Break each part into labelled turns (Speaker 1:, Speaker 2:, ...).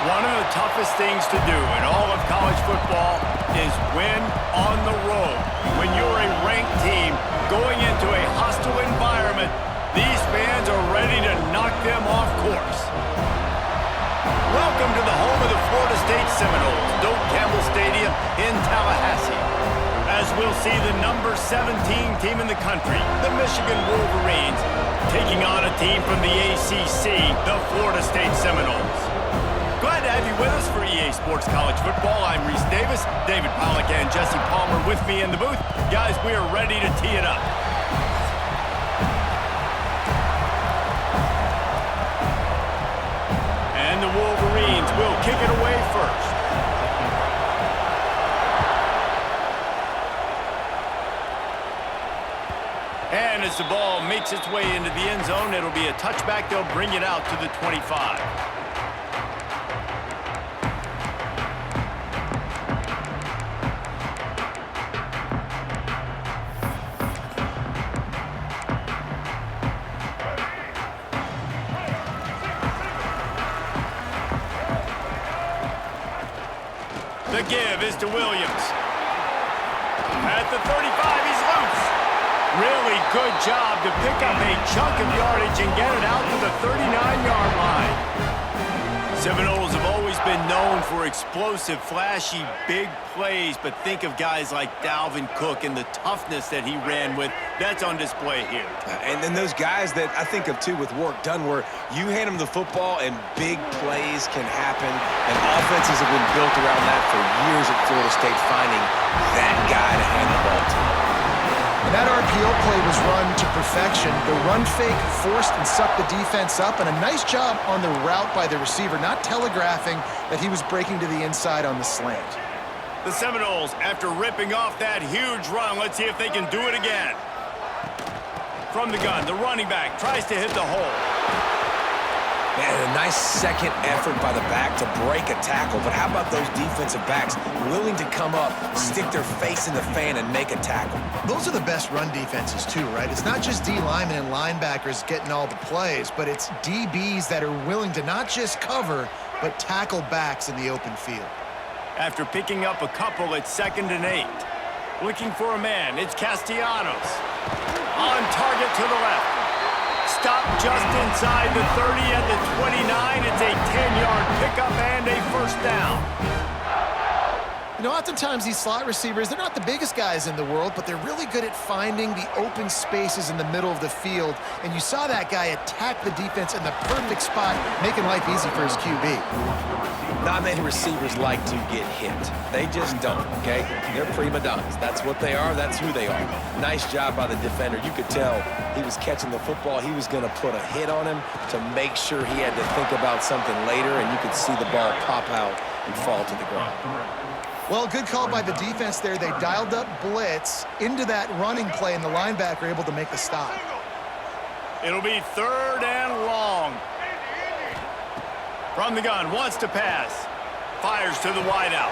Speaker 1: One of the toughest things to do in all of college football is win on the road. When you're a ranked team going into a hostile environment, these fans are ready to knock them off course. Welcome to the home of the Florida State Seminoles, Doak Campbell Stadium in Tallahassee. As we'll see the number 17 team in the country, the Michigan Wolverines, taking on a team from the ACC, the Florida State Seminoles. Glad to have you with us for EA Sports College Football. I'm Reese Davis, David Pollack and Jesse Palmer with me in the booth. Guys, we are ready to tee it up. And the Wolverines will kick it away first. And as the ball makes its way into the end zone, it'll be a touchback. They'll bring it out to the 25. The give is to Williams. At the 35, he's loose. Really good job to pick up a chunk of yardage and get it out to the 39-yard line. Seminoles have always been known for explosive, flashy, big plays, but think of guys like Dalvin Cook and the toughness that he ran with. That's on display here.
Speaker 2: And then those guys that I think of, too, with work done, where you hand them the football and big plays can happen, and offenses have been built around that for years at Florida State, finding that guy to hand the ball to.
Speaker 3: And that RPO play was run to perfection. The run fake forced and sucked the defense up, and a nice job on the route by the receiver, not telegraphing that he was breaking to the inside on the slant.
Speaker 1: The Seminoles, after ripping off that huge run, let's see if they can do it again. From the gun, the running back tries to hit the hole.
Speaker 2: Man, a nice second effort by the back to break a tackle. But how about those defensive backs willing to come up, stick their face in the fan, and make a tackle?
Speaker 3: Those are the best run defenses, too, right? It's not just D linemen and linebackers getting all the plays, but it's DBs that are willing to not just cover, but tackle backs in the open field.
Speaker 1: After picking up a couple, it's 2nd and 8. Looking for a man, it's Castellanos. On target to the left. Stop just inside the 30 at the 29. It's a 10-yard pickup and a first down.
Speaker 3: You know, oftentimes these slot receivers, they're not the biggest guys in the world, but they're really good at finding the open spaces in the middle of the field. And you saw that guy attack the defense in the perfect spot, making life easy for his QB.
Speaker 2: Not many receivers like to get hit. They just don't, okay? They're prima donnas. That's what they are. That's who they are. Nice job by the defender. You could tell he was catching the football. He was going to put a hit on him to make sure he had to think about something later, and you could see the ball pop out and fall to the ground.
Speaker 3: Well, good call by the defense there. They dialed up blitz into that running play, and the linebacker able to make the stop.
Speaker 1: It'll be 3rd and long. From the gun, wants to pass. Fires to the wideout.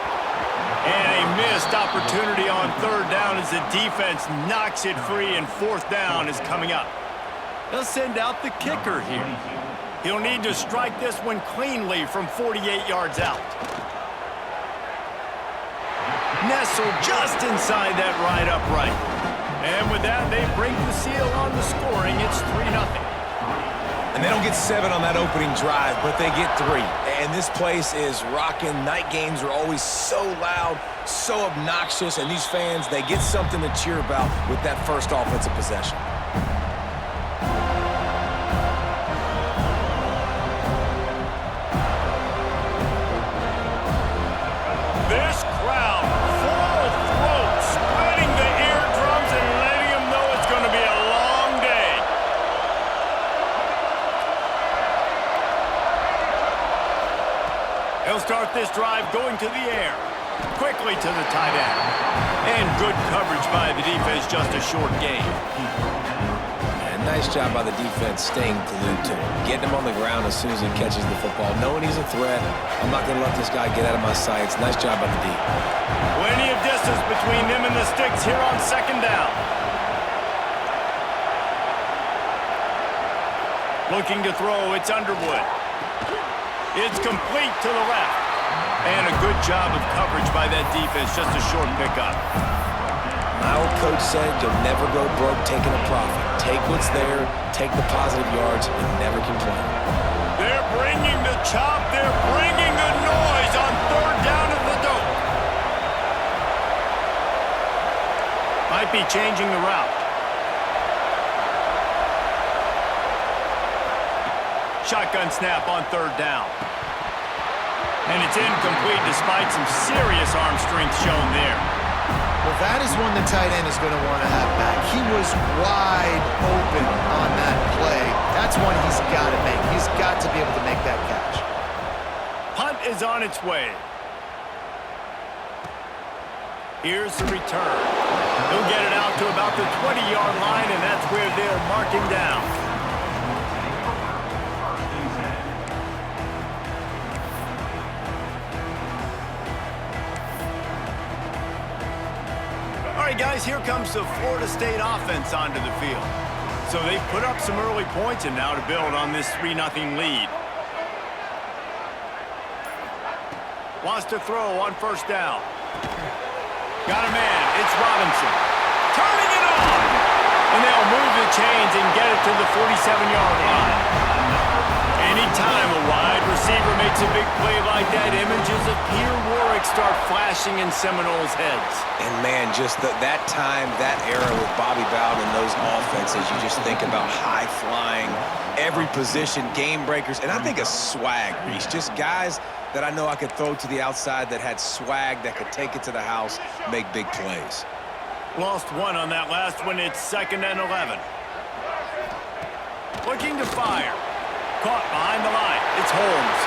Speaker 1: And a missed opportunity on 3rd down as the defense knocks it free, and 4th down is coming up. They'll send out the kicker here. He'll need to strike this one cleanly from 48 yards out. Nestled just inside that right upright. And with that, they break the seal on the scoring. It's 3-0.
Speaker 2: And they don't get 7 on that opening drive, but they get 3. And this place is rocking. Night games are always so loud, so obnoxious, and these fans, they get something to cheer about with that first offensive possession.
Speaker 1: This crowd, full throat, splitting the eardrums and letting them know it's going to be a long day. He'll start this drive going to the air. Quickly to the tight end. And good coverage by the defense, just a short gain.
Speaker 2: And nice job by the defense staying glued to him. Getting him on the ground as soon as he catches the football. Knowing he's a threat. I'm not going to let this guy get out of my sights. Nice job by the D.
Speaker 1: Plenty of distance between them and the sticks here on 2nd down. Looking to throw, it's Underwood. It's complete to the left. And a good job of coverage by that defense, just a short pickup.
Speaker 2: My old coach said you'll never go broke taking a profit. Take what's there, take the positive yards, and never complain.
Speaker 1: They're bringing the chop. They're bringing the noise on third down at the dope. Might be changing the route. Shotgun snap on third down. And it's incomplete despite some serious arm strength shown there.
Speaker 3: Well, that is one the tight end is going to want to have back. He was wide open on that play. That's one he's got to make. He's got to be able to make that catch.
Speaker 1: Punt is on its way. Here's the return. He'll get it out to about the 20-yard line, and that's where they'll mark him down. All right, guys, here comes the Florida State offense onto the field. So they've put up some early points, and now to build on this 3-0 lead. Wants to throw on first down. Got a man. It's Robinson. Turning it on. And they'll move the chains and get it to the 47-yard line. Anytime a wide receiver makes a big play like that, images of Peter Warwick start flashing in Seminoles' heads.
Speaker 2: And, man, just that time, that era with Bobby Bowden and those offenses, you just think about high-flying, every position, game breakers, and I think of swag, Reese. Just guys that I know I could throw to the outside that had swag, that could take it to the house, make big plays.
Speaker 1: Lost one on that last one. It's 2nd and 11. Looking to fire. Caught behind the line. It's Holmes.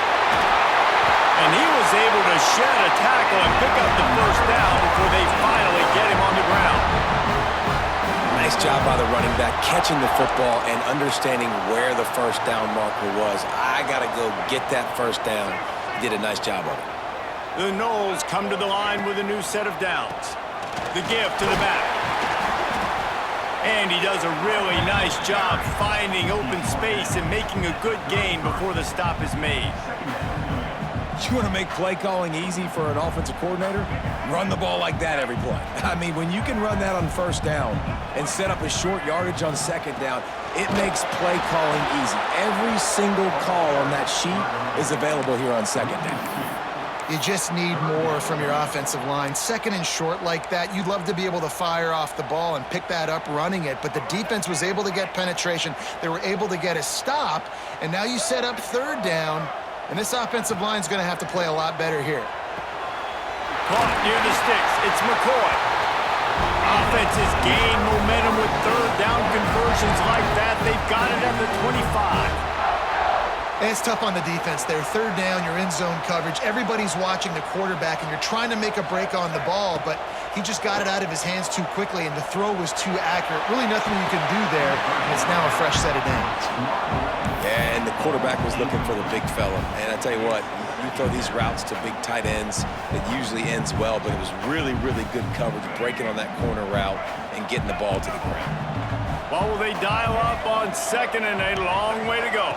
Speaker 1: And he was able to shed a tackle and pick up the first down before they finally get him on the ground.
Speaker 2: Nice job by the running back, catching the football and understanding where the first down marker was. I got to go get that first down. He did a nice job of it.
Speaker 1: The Noles come to the line with a new set of downs. The give to the back. And he does a really nice job finding open space and making a good gain before the stop is made.
Speaker 2: You want to make play calling easy for an offensive coordinator? Run the ball like that every play. I mean, when you can run that on first down and set up a short yardage on second down, it makes play calling easy. Every single call on that sheet is available here on second down.
Speaker 3: You just need more from your offensive line. Second and short like that, you'd love to be able to fire off the ball and pick that up running it, but the defense was able to get penetration. They were able to get a stop, and now you set up third down, and this offensive line is going to have to play a lot better here.
Speaker 1: Caught near the sticks. It's McCoy. Offenses gain momentum with third down conversions like that. They've got it at the 25.
Speaker 3: And it's tough on the defense there. Third down, you're in zone coverage. Everybody's watching the quarterback, and you're trying to make a break on the ball, but he just got it out of his hands too quickly, and the throw was too accurate. Really nothing you can do there, and it's now a fresh set of downs.
Speaker 2: Yeah, and the quarterback was looking for the big fella. And I tell you what, you throw these routes to big tight ends, it usually ends well, but it was really, really good coverage, breaking on that corner route and getting the ball to the ground.
Speaker 1: Well, will they dial up on 2nd and a long way to go?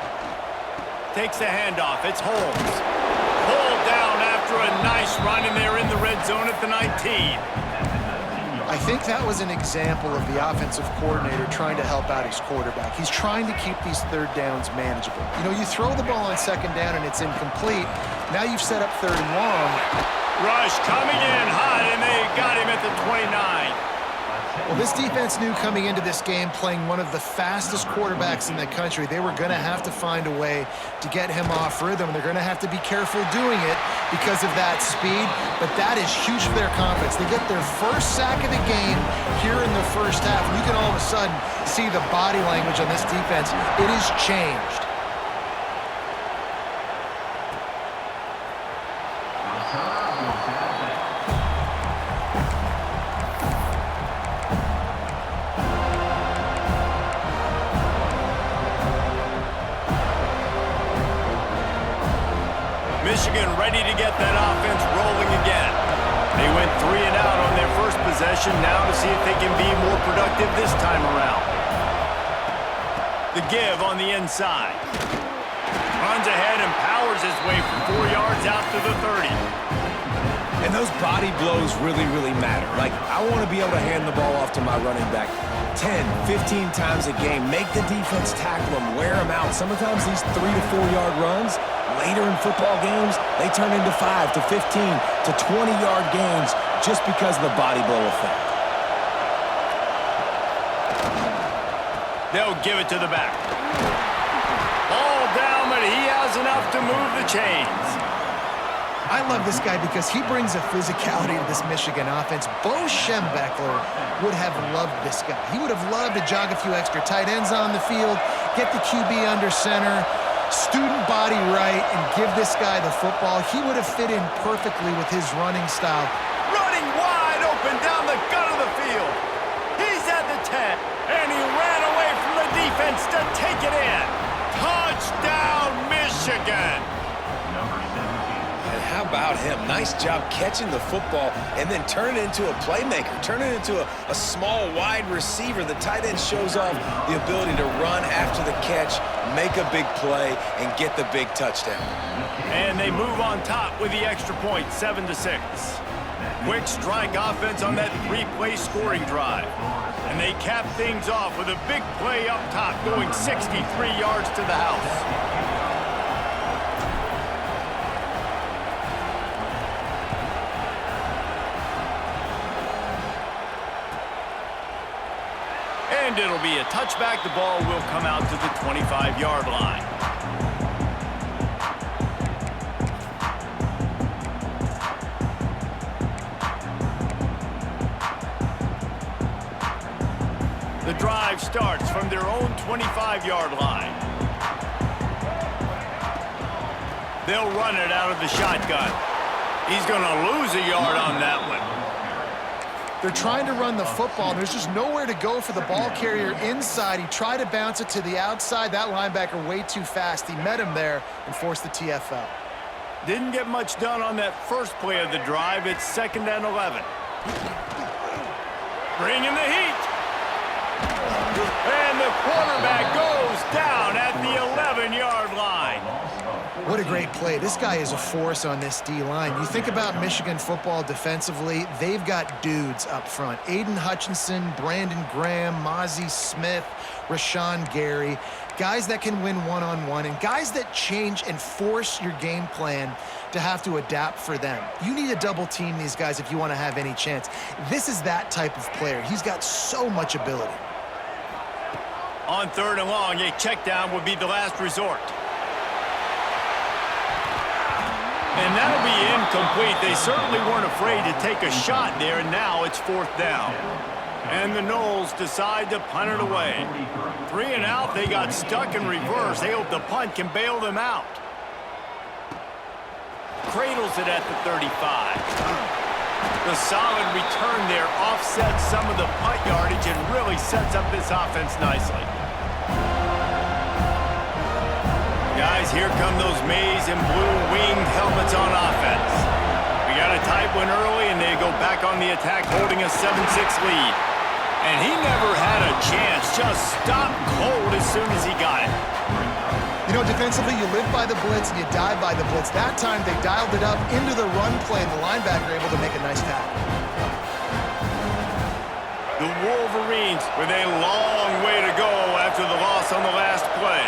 Speaker 1: Takes the handoff. It's Holmes. Pulled down after a nice run, and they're in the red zone at the 19.
Speaker 3: I think that was an example of the offensive coordinator trying to help out his quarterback. He's trying to keep these third downs manageable. You know, you throw the ball on second down and it's incomplete. Now you've set up third and long.
Speaker 1: Rush coming in hot, and they got him at the 29.
Speaker 3: Well, this defense knew coming into this game, playing one of the fastest quarterbacks in the country, they were going to have to find a way to get him off rhythm. They're going to have to be careful doing it because of that speed, but that is huge for their confidence. They get their first sack of the game here in the first half, and you can all of a sudden see the body language on this defense. It has changed.
Speaker 1: Michigan ready to get that offense rolling again. They went 3 and out on their first possession, now to see if they can be more productive this time around. The give on the inside. Runs ahead and powers his way for 4 yards out to the 30.
Speaker 2: And those body blows really, really matter. Like, I want to be able to hand the ball off to my running back 10, 15 times a game. Make the defense tackle them, wear them out. Sometimes these 3 to 4 yard runs, later in football games, they turn into 5 to 15 to 20-yard gains just because of the body blow effect.
Speaker 1: They'll give it to the back. Ball down, but he has enough to move the chains.
Speaker 3: I love this guy because he brings a physicality to this Michigan offense. Bo Schembechler would have loved this guy. He would have loved to jog a few extra tight ends on the field, get the QB under center, student body right, and give this guy the football. He would have fit in perfectly with his running style.
Speaker 1: Running wide open down the gut of the field. He's at the 10, and he ran away from the defense to take it in. Touchdown, Michigan!
Speaker 2: And how about him? Nice job catching the football and then turn it into a playmaker, turn it into a small wide receiver. The tight end shows off the ability to run after the catch, make a big play, and get the big touchdown.
Speaker 1: And they move on top with the extra point, 7-6. Quick strike offense on that 3-play scoring drive. And they cap things off with a big play up top, going 63 yards to the house. And it'll be a touchback. The ball will come out to the 25-yard line. The drive starts from their own 25-yard line. They'll run it out of the shotgun. He's going to lose a yard on that one.
Speaker 3: They're trying to run the football, and there's just nowhere to go for the ball carrier inside. He tried to bounce it to the outside. That linebacker way too fast. He met him there and forced the TFL.
Speaker 1: Didn't get much done on that first play of the drive. It's 2nd and 11. Bringing the heat. And the quarterback goes down at the 11-yard line.
Speaker 3: What a great play. This guy is a force on this D-line. You think about Michigan football defensively, they've got dudes up front. Aiden Hutchinson, Brandon Graham, Mozzie Smith, Rashawn Gary. Guys that can win one-on-one and guys that change and force your game plan to have to adapt for them. You need to double team these guys if you want to have any chance. This is that type of player. He's got so much ability.
Speaker 1: On 3rd and long, a check down would be the last resort. And that'll be incomplete. They certainly weren't afraid to take a shot there, and now it's 4th down. And the Noles decide to punt it away. 3 and out, they got stuck in reverse. They hope the punt can bail them out. Cradles it at the 35. The solid return there offsets some of the punt yardage and really sets up this offense nicely. Guys, here come those maize and blue winged helmets on offense. We got a tight one early, and they go back on the attack, holding a 7-6 lead. And he never had a chance, just stopped cold as soon as he got it.
Speaker 3: You know, defensively, you live by the blitz and you die by the blitz. That time, they dialed it up into the run play, and the linebacker able to make a nice tackle.
Speaker 1: The Wolverines with a long way to go after the loss on the last play.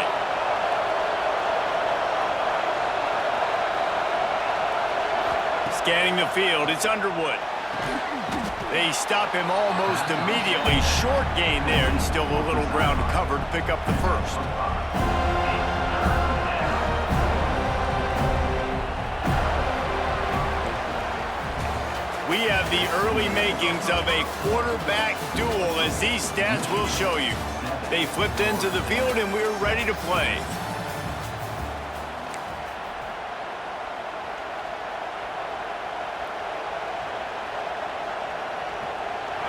Speaker 1: Scanning the field, it's Underwood. They stop him almost immediately. Short gain there, and still a little ground to cover to pick up the first. We have the early makings of a quarterback duel, as these stats will show you. They flipped into the field, and we're ready to play.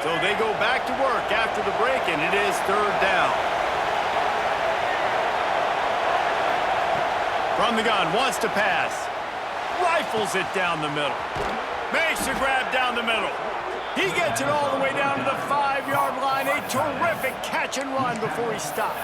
Speaker 1: So they go back to work after the break, and it is 3rd down. From the gun, wants to pass. Rifles it down the middle. Makes the grab down the middle. He gets it all the way down to the 5-yard line. A terrific catch and run before he stopped.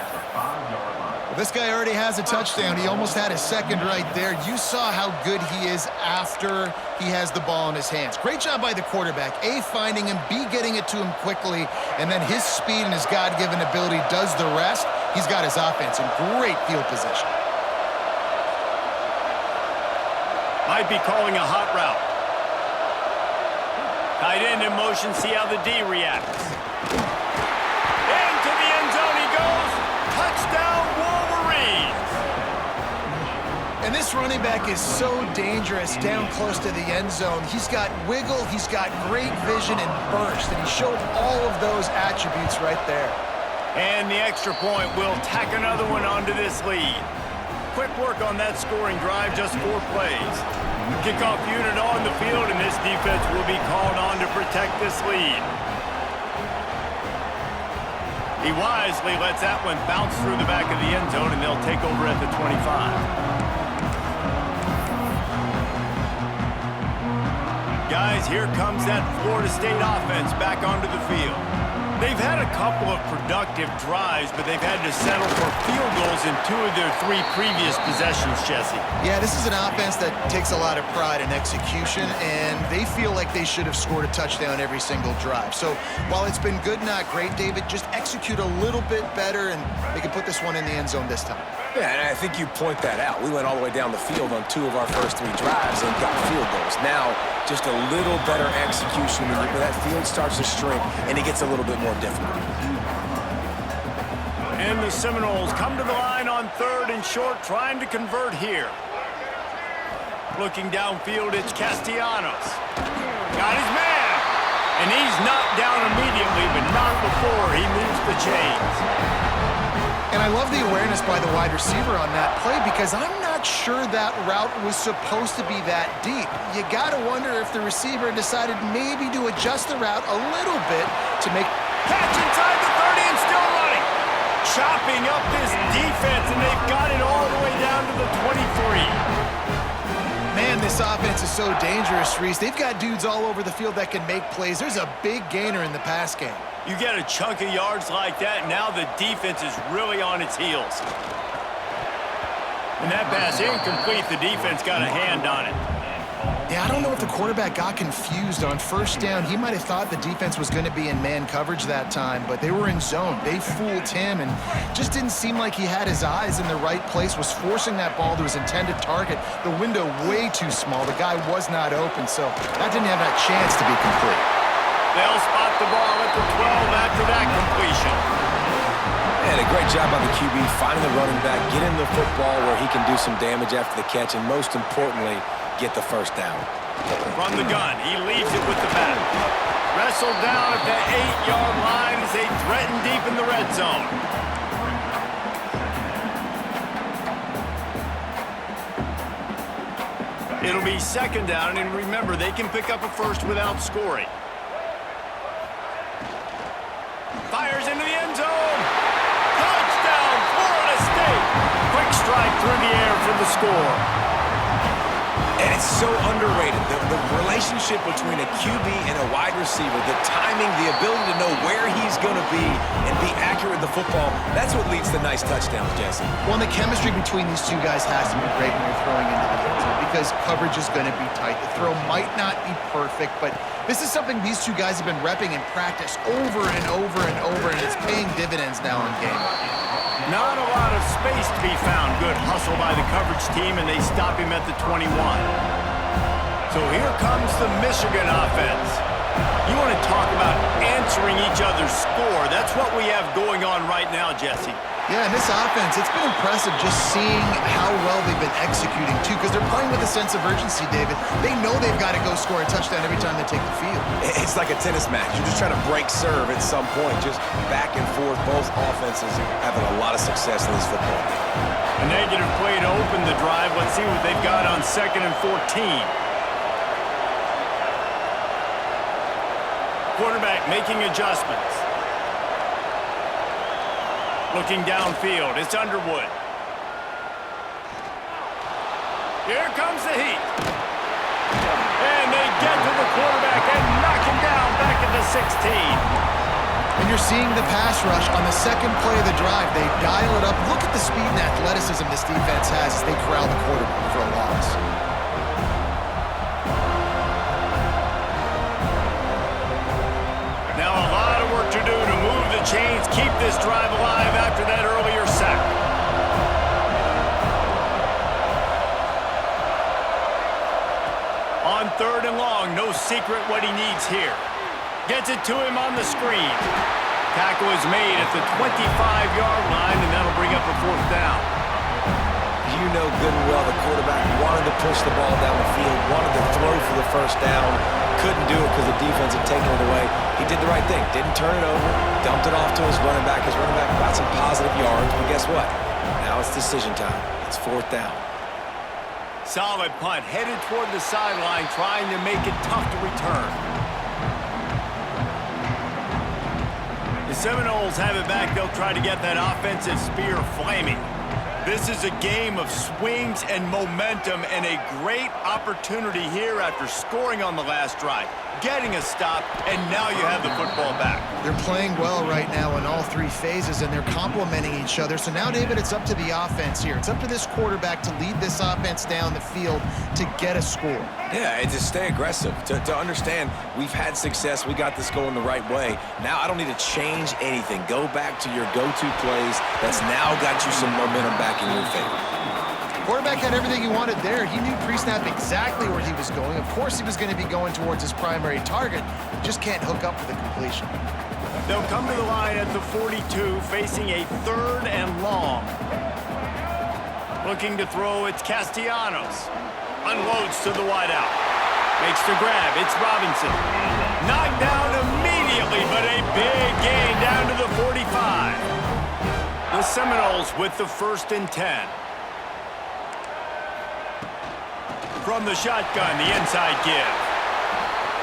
Speaker 3: This guy already has a touchdown. He almost had a second right there. You saw how good he is after he has the ball in his hands. Great job by the quarterback. A, finding him, B, getting it to him quickly, and then his speed and his God-given ability does the rest. He's got his offense in great field position.
Speaker 1: Might be calling a hot route. Tight end in motion, see how the D reacts. Into the end zone he goes. Touchdown, Wolverines.
Speaker 3: And this running back is so dangerous down close to the end zone. He's got wiggle, he's got great vision and burst, and he showed all of those attributes right there.
Speaker 1: And the extra point will tack another one onto this lead. Quick work on that scoring drive, just 4 plays. Kickoff unit on the field, and this defense will be called on to protect this lead. He wisely lets that one bounce through the back of the end zone, and they'll take over at the 25. Guys, here comes that Florida State offense back onto the field. They've had a couple of productive drives, but they've had to settle for field goals in 2 of their 3 previous possessions, Jesse.
Speaker 3: Yeah, this is an offense that takes a lot of pride in execution, and they feel like they should have scored a touchdown every single drive. So while it's been good, not great, David, just execute a little bit better, and they can put this one in the end zone this time.
Speaker 2: Yeah, and I think you point that out. We went all the way down the field on 2 of our first 3 drives and got field goals. Now, just a little better execution when that field starts to shrink and it gets a little bit more difficult.
Speaker 1: And the Seminoles come to the line on 3rd and short, trying to convert here. Looking downfield, it's Castellanos. Got his man. And he's knocked down immediately, but not before he moves the chains.
Speaker 3: And I love the awareness by the wide receiver on that play because I'm not sure that route was supposed to be that deep. You got to wonder if the receiver decided maybe to adjust the route a little bit to make...
Speaker 1: Catch inside the 30 and still running. Chopping up this defense, and they've got it all the way down to the 23.
Speaker 3: Man, this offense is so dangerous, Reese. They've got dudes all over the field that can make plays. There's a big gainer in the pass game.
Speaker 1: You get a chunk of yards like that, now the defense is really on its heels. And that pass incomplete, the defense got a hand on it.
Speaker 3: Yeah, I don't know if the quarterback got confused on 1st down. He might have thought the defense was going to be in man coverage that time, but they were in zone. They fooled him and just didn't seem like he had his eyes in the right place, was forcing that ball to his intended target. The window way too small. The guy was not open, so that didn't have that chance to be complete.
Speaker 1: They'll spot the ball at the 12 after that completion.
Speaker 2: And a great job by the QB finding the running back, getting the football where he can do some damage after the catch, and most importantly, get the 1st down.
Speaker 1: From the gun, he leaves it with the back. Wrestled down at the 8-yard line as they threaten deep in the red zone. It'll be 2nd down, and remember, they can pick up a 1st without scoring. Fires into the end zone. Touchdown, Florida State. Quick strike through the air for the score.
Speaker 2: And it's so underrated. The relationship between a QB and a wide receiver, the timing, the ability to know where he's going to be and be accurate with the football, that's what leads to nice touchdowns, Jesse.
Speaker 3: Well, and the chemistry between these 2 guys has to be great when you're throwing into the end zone because coverage is going to be tight. The throw might not be perfect, but this is something these 2 guys have been repping in practice over and over and over, and it's paying dividends now in game.
Speaker 1: Not a lot of space to be found. Good hustle by the coverage team, and they stop him at the 21. So here comes the Michigan offense. You want to talk about answering each other's score. That's what we have going on right now, Jesse.
Speaker 3: Yeah, and this offense, it's been impressive just seeing how well they've been executing, too, because they're playing with a sense of urgency, David. They know they've got to go score a touchdown every time they take the field.
Speaker 2: It's like a tennis match. You're just trying to break serve at some point, just back and forth. Both offenses having a lot of success in this football game.
Speaker 1: A negative play to open the drive. Let's see what they've got on 2nd and 14. Quarterback making adjustments. Looking downfield, it's Underwood. Here comes the heat. And they get to the quarterback and knock him down back at the 16.
Speaker 3: And you're seeing the pass rush on the second play of the drive. They dial it up. Look at the speed and athleticism this defense has as they corral the quarterback for a loss.
Speaker 1: Now a lot of work to do to move the chains, keep this drive alive after that earlier sack. On 3rd and long, no secret what he needs here. Gets it to him on the screen. Tackle is made at the 25-yard line, and that'll bring up a 4th down.
Speaker 2: You know good and well the quarterback wanted to push the ball down the field, wanted to throw for the 1st down, couldn't do it because the defense had taken it away. He did the right thing, didn't turn it over, dumped it off to his running back. His running back got some positive yards, but guess what? Now it's decision time. It's 4th down.
Speaker 1: Solid punt, headed toward the sideline, trying to make it tough to return. The Seminoles have it back. They'll try to get that offensive spear flaming. This is a game of swings and momentum, and a great opportunity here after scoring on the last drive, getting a stop, and now you have the football back.
Speaker 3: They're playing well right now in all 3 phases, and they're complementing each other. So now, David, it's up to the offense here. It's up to this quarterback to lead this offense down the field to get a score.
Speaker 2: Yeah, and to stay aggressive, to understand we've had success, we got this going the right way. Now I don't need to change anything. Go back to your go-to plays. That's now got you some momentum back in your favor.
Speaker 3: Quarterback had everything he wanted there. He knew pre-snap exactly where he was going. Of course he was going to be going towards his primary target. Just can't hook up for the completion.
Speaker 1: They'll come to the line at the 42, facing a 3rd and long. Looking to throw, it's Castellanos. Unloads to the wideout. Makes the grab, it's Robinson. Knocked down immediately, but a big gain down to the 45. The Seminoles with the 1st and 10. From the shotgun, the inside give.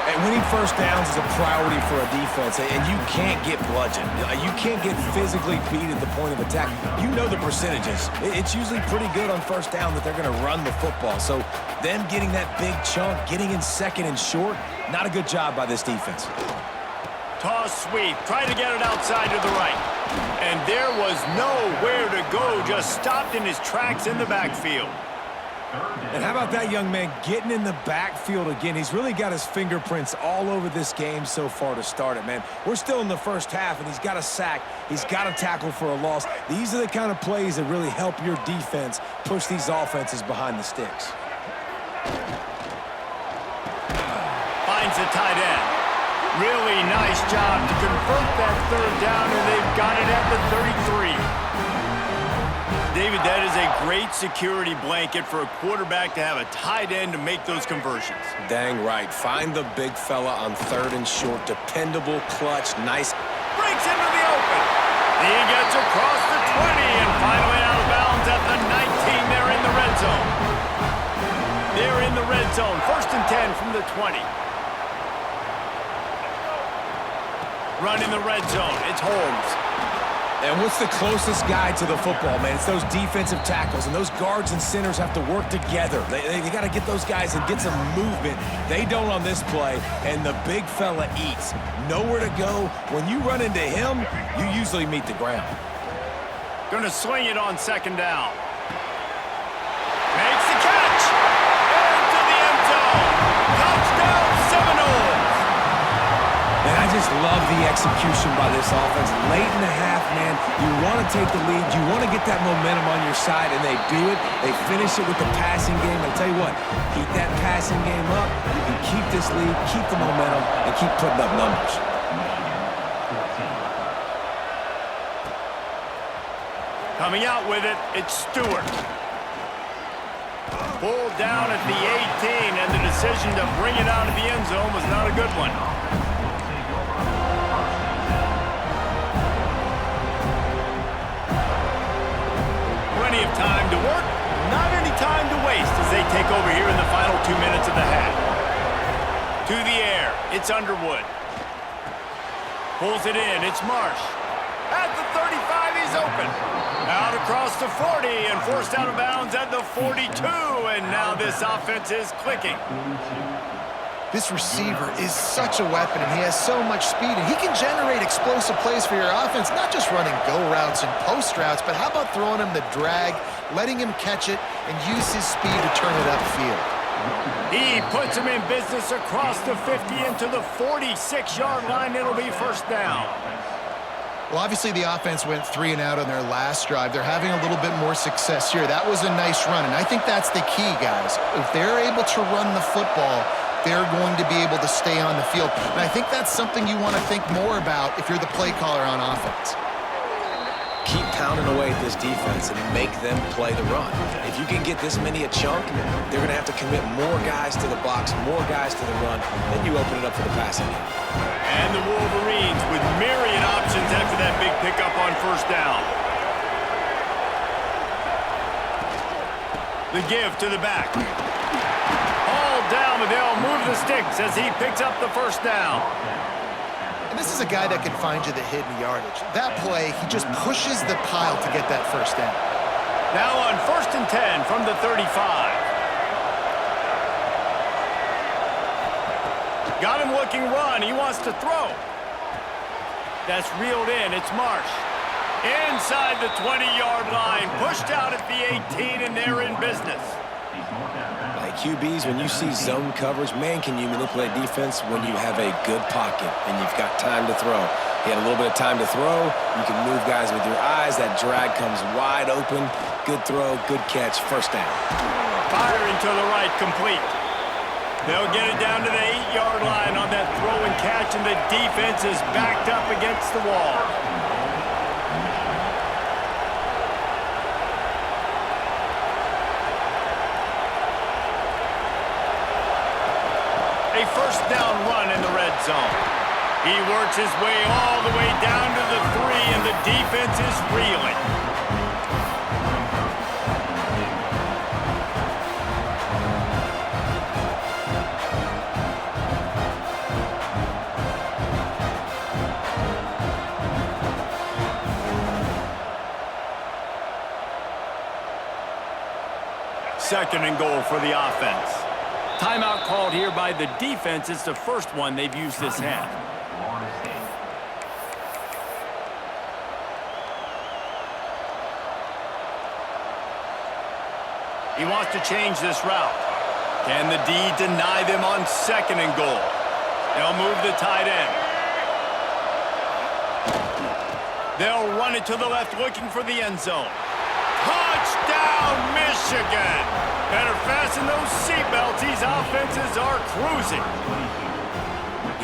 Speaker 2: And winning 1st downs is a priority for a defense, and you can't get bludgeoned. You can't get physically beat at the point of attack. You know the percentages. It's usually pretty good on 1st down that they're going to run the football. So them getting that big chunk, getting in 2nd and short, not a good job by this defense.
Speaker 1: Toss sweep, try to get it outside to the right. And there was nowhere to go, just stopped in his tracks in the backfield.
Speaker 2: And how about that young man getting in the backfield again? He's really got his fingerprints all over this game so far to start it, man. We're still in the 1st half, and he's got a sack. He's got a tackle for a loss. These are the kind of plays that really help your defense push these offenses behind the sticks.
Speaker 1: Finds the tight end. Really nice job to convert that 3rd down, and they've got it at the 33. David, that is a great security blanket for a quarterback to have a tight end to make those conversions.
Speaker 2: Dang right. Find the big fella on 3rd and short. Dependable, clutch, nice.
Speaker 1: Breaks into the open. He gets across the 20 and finally out of bounds at the 19. They're in the red zone. They're in the red zone. 1st and 10 from the 20. Run in the red zone. It's Holmes.
Speaker 2: And what's the closest guy to the football, man? It's those defensive tackles, and those guards and centers have to work together. They got to get those guys and get some movement. They don't on this play, and the big fella eats. Nowhere to go. When you run into him, you usually meet the ground.
Speaker 1: Going to swing it on 2nd down. Makes the catch. Into the end zone. Touchdown, Seminoles.
Speaker 2: And I just love the execution by this offense. Late in the half, man, you want to take the lead. You want to get that momentum on your side, and they do it. They finish it with the passing game. I'll tell you what, keep that passing game up. You can keep this lead, keep the momentum, and keep putting up numbers.
Speaker 1: Coming out with it, it's Stewart. Pulled down at the 18, and the decision to bring it out of the end zone was not a good one. Plenty of time to work, not any time to waste as they take over here in the final 2 minutes of the half. To the air, it's Underwood. Pulls it in, it's Marsh. At the 35, he's open. Out across the 40 and forced out of bounds at the 42, and now this offense is clicking.
Speaker 3: This receiver is such a weapon, and he has so much speed, and he can generate explosive plays for your offense, not just running go routes and post routes, but how about throwing him the drag, letting him catch it, and use his speed to turn it upfield.
Speaker 1: He puts him in business across the 50 into the 46-yard line. It'll be first down.
Speaker 3: Well, obviously the offense went 3 and out on their last drive. They're having a little bit more success here. That was a nice run, and I think that's the key, guys. If they're able to run the football, they're going to be able to stay on the field. And I think that's something you want to think more about if you're the play caller on offense.
Speaker 2: Keep pounding away at this defense and make them play the run. If you can get this many a chunk, they're going to have to commit more guys to the box, more guys to the run. Then you open it up for the passing game.
Speaker 1: And the Wolverines with myriad options after that big pickup on first down. The give to the back. All down, but they'll move the sticks as he picks up the first down.
Speaker 3: And this is a guy that can find you the hidden yardage. That play, he just pushes the pile to get that first down.
Speaker 1: Now on 1st and 10 from the 35. Got him looking run. He wants to throw. That's reeled in. It's Marsh. Inside the 20-yard line. Pushed out at the 18, and they're in business.
Speaker 2: Like QBs, when you see zone coverage, man, can you manipulate defense when you have a good pocket and you've got time to throw. He had a little bit of time to throw. You can move guys with your eyes. That drag comes wide open. Good throw, good catch, first down.
Speaker 1: Firing to the right, complete. They'll get it down to the 8-yard line on that throw and catch, and the defense is backed up against the wall. A first down run in the red zone. He works his way all the way down to the 3, and the defense is reeling. Second and goal for the offense. Timeout called here by the defense. It's the first one they've used this half. He wants to change this route. Can the D deny them on second and goal? They'll move the tight end. They'll run it to the left, looking for the end zone. Touchdown, Michigan! Better fasten those seatbelts. These offenses are cruising.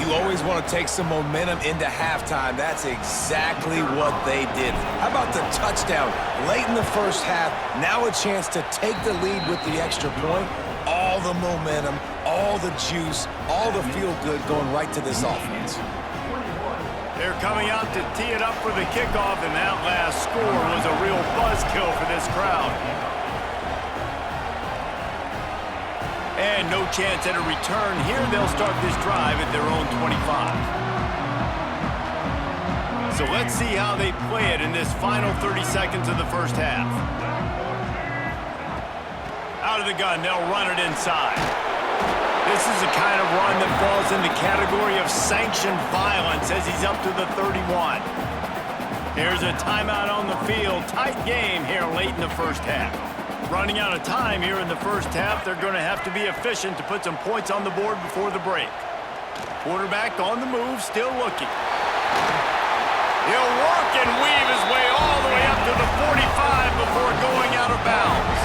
Speaker 2: You always want to take some momentum into halftime. That's exactly what they did. How about the touchdown late in the first half? Now a chance to take the lead with the extra point. All the momentum, all the juice, all the feel-good going right to this offense.
Speaker 1: They're coming out to tee it up for the kickoff, and that last score was a real buzzkill for this crowd. And no chance at a return here. They'll start this drive at their own 25. So let's see how they play it in this final 30 seconds of the first half. Out of the gun, they'll run it inside. This is the kind of run that falls in the category of sanctioned violence as he's up to the 31. Here's a timeout on the field. Tight game here late in the first half. Running out of time here in the first half. They're going to have to be efficient to put some points on the board before the break. Quarterback on the move, still looking. He'll work and weave his way all the way up to the 45 before going out of bounds.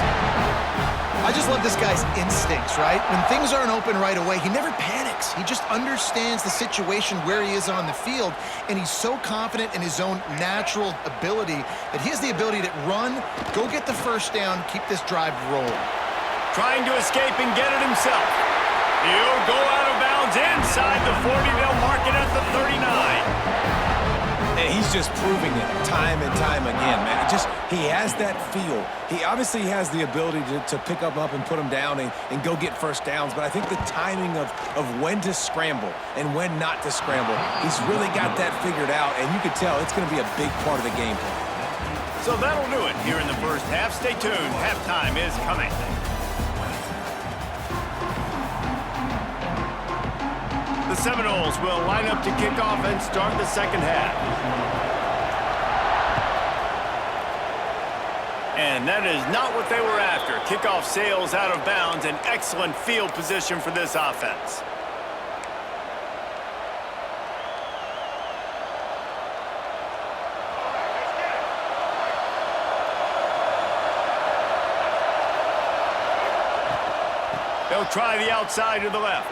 Speaker 3: I just love this guy's instincts, right? When things aren't open right away, he never panics. He just understands the situation where he is on the field, and he's so confident in his own natural ability that he has the ability to run, go get the first down, keep this drive rolling.
Speaker 1: Trying to escape and get it himself. He'll go out of bounds inside the 40. They'll mark it at the 39.
Speaker 2: And he's just proving it time and time again, man. He has that feel. He obviously has the ability to pick him up and put him down and go get first downs, but I think the timing of when to scramble and when not to scramble, he's really got that figured out, and you can tell it's going to be a big part of the game plan.
Speaker 1: So that'll do it here in the first half. Stay tuned. Halftime is coming. Seminoles will line up to kick off and start the second half. And that is not what they were after. Kickoff sails out of bounds, and excellent field position for this offense. They'll try the outside to the left.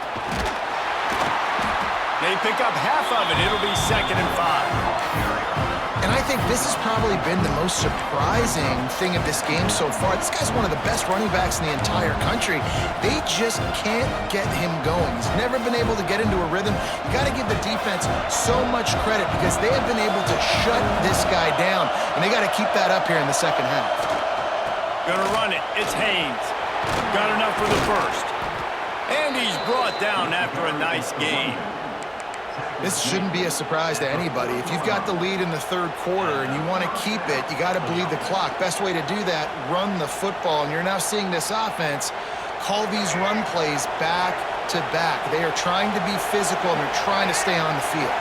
Speaker 1: They pick up half of it. It'll be 2nd and 5.
Speaker 3: And I think this has probably been the most surprising thing of this game so far. This guy's one of the best running backs in the entire country. They just can't get him going. He's never been able to get into a rhythm. You got to give the defense so much credit because they have been able to shut this guy down. And they got to keep that up here in the second half.
Speaker 1: Gonna run it. It's Haynes. Got enough for the first. And he's brought down after a nice game.
Speaker 3: This shouldn't be a surprise to anybody. If you've got the lead in the third quarter and you want to keep it, you got to bleed the clock. Best way to do that, run the football. And you're now seeing this offense call these run plays back to back. They are trying to be physical and they're trying to stay on the field.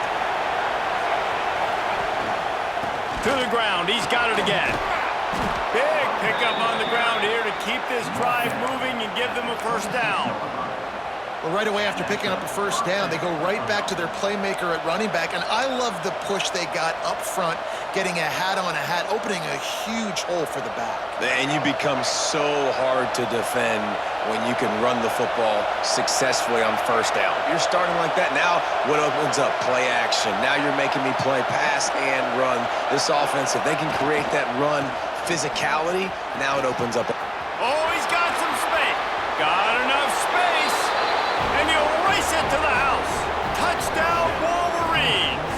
Speaker 1: To the ground. He's got it again. Big pickup on the ground here to keep this drive moving and give them a first down.
Speaker 3: Well, right away after picking up a first down, they go right back to their playmaker at running back. And I love the push they got up front, getting a hat on a hat, opening a huge hole for the back.
Speaker 2: And you become so hard to defend when you can run the football successfully on first down. You're starting like that. Now what opens up? Play action. Now you're making me play pass and run. This offense, if they can create that run physicality, now it opens up.
Speaker 1: Oh, he's got some space. Got enough space. And he'll race it to the house. Touchdown, Wolverines.